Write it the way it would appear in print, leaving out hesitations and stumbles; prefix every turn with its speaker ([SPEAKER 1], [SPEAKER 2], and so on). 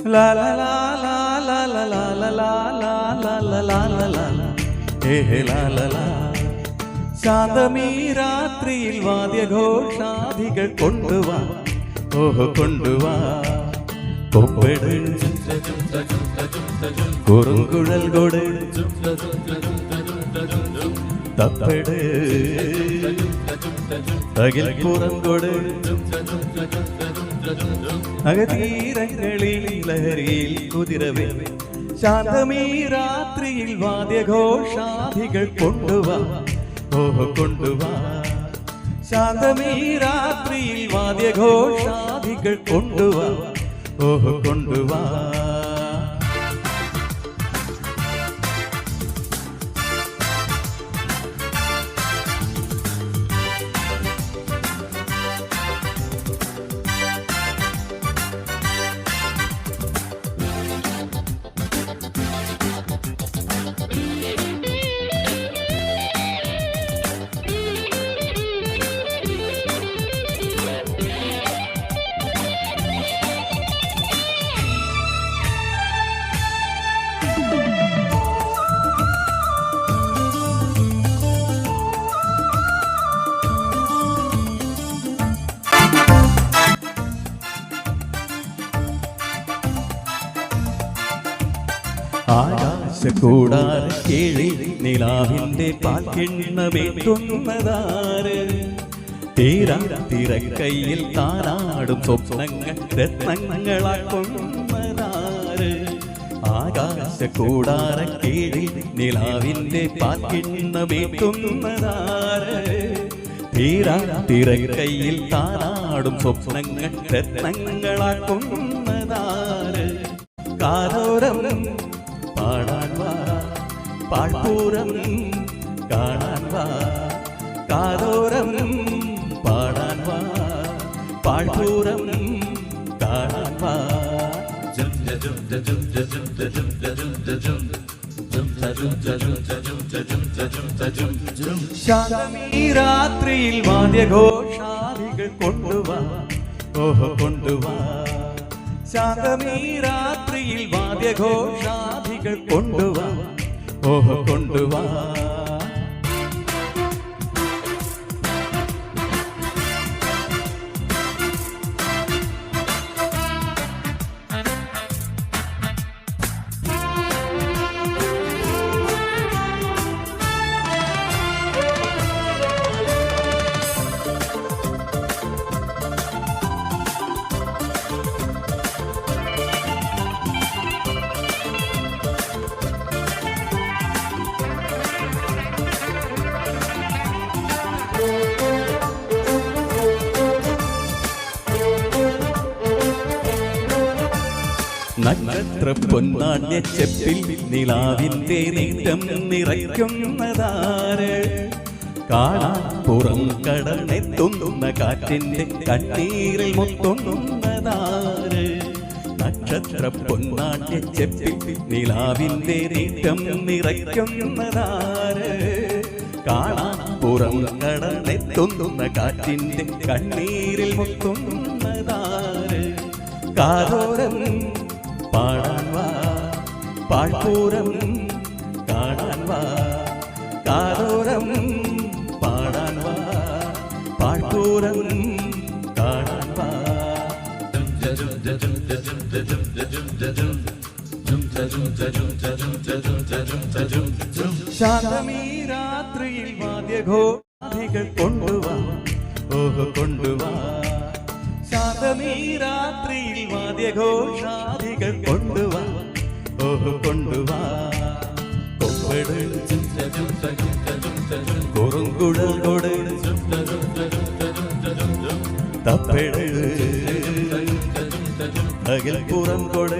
[SPEAKER 1] La la la la la la la la la la la la la la la ഹേ la la la ശാന്തമീ രാത്രിയിൽ വാദ്യഘോഷാദികൾ കൊണ്ടുവാ ഓഹോ കൊണ്ടുവാ കൊമ്പെട് കുറുങ്കുഴൽ കൊട് തപ്പെട് അകിൽപ്പുറം കൊട് അകതീരങ്ങളിൽ ലഹരിയിൽ കുതിരവേ ശാന്തമീ രാത്രിയിൽ വാദ്യഘോഷാദികൾ കൊണ്ടുവാ ഓഹോ കൊണ്ടുവാ ശാന്തമീ രാത്രിയിൽ വാദ്യഘോഷാദികൾ കൊണ്ടുവാ ഓഹോ കൊണ്ടുവാ ആകാശക്കൂടാര കീഴിൽ നിലാവിന്റെ പാൽക്കിണ്ണമേറ്റുന്നതാര് തീരാ തിരക്കൈയിൽ താനാടും സ്വപ്നങ്ങൾ രത്നങ്ങളാക്കുന്നതാര് ആകാശക്കൂടാര കീഴിൽ നിലാവിന്റെ പാൽക്കിണ്ണമേറ്റുന്നതാര് തീരാ തിരക്കൈയിൽ താനാടും സ്വപ്നങ്ങൾ രത്നങ്ങളാക്കുന്നതാര് കാതോരം പാടാൻ വാ പാഴ്പൂരം കാണാൻ വാ കാതോരം പാടാൻ വാ പാഴ്പൂരം കാണാൻ വാ ശാന്തമീ രാത്രിയിൽ വാദ്യഘോഷാദികൾ കൊണ്ടുവാ ഓഹോ കൊണ്ടുവാ ശാന്തമീ രാത്രിയിൽ വാദ്യഘോഷാദികൾ കൊണ്ടുവാ ഓഹോ കൊണ്ടുവാ നക്ഷത്ര പൊന്നാണ്യ ചെപ്പിൽ നിലാവിന്റെ നീട്ടം നിറയ്ക്കുന്നതാര് കാണാൻ പുറം കടന്നെത്തുന്ന കാറ്റിന്റെ കണ്ണീരിൽ മുത്തുന്നതാര് നക്ഷത്ര പൊന്നാണ്യ ചെപ്പിൽ നിലാവിന്റെ നീട്ടം നിറയ്ക്കുന്നതാര് കാണാൻ പുറം കടന്നെത്തുന്ന കാറ്റിന്റെ കണ്ണീരിൽ മുത്തുന്നതാര് കാതോരം പാടാൻ വാ പാഴ്പൂരം കാണാൻ വാ കാതോരം പാടാൻ വാ പാഴ്പൂരം കാണാൻ വാ ശാന്തമീ രാത്രിയിൽ വാദ്യഘോഷാദികൾ കൊണ്ടുവാ ഓഹോ കൊണ്ടുവാ ശാന്തമീ രാത്രിയിൽ വാദ്യഘോഷാദികൾ കൊണ്ടുവാ ഓഹോ കൊണ്ടുവാ കൊമ്പെട് കുറുങ്കുഴൽ കൊട് തപ്പെട് അകിൽപ്പുറം കൊട്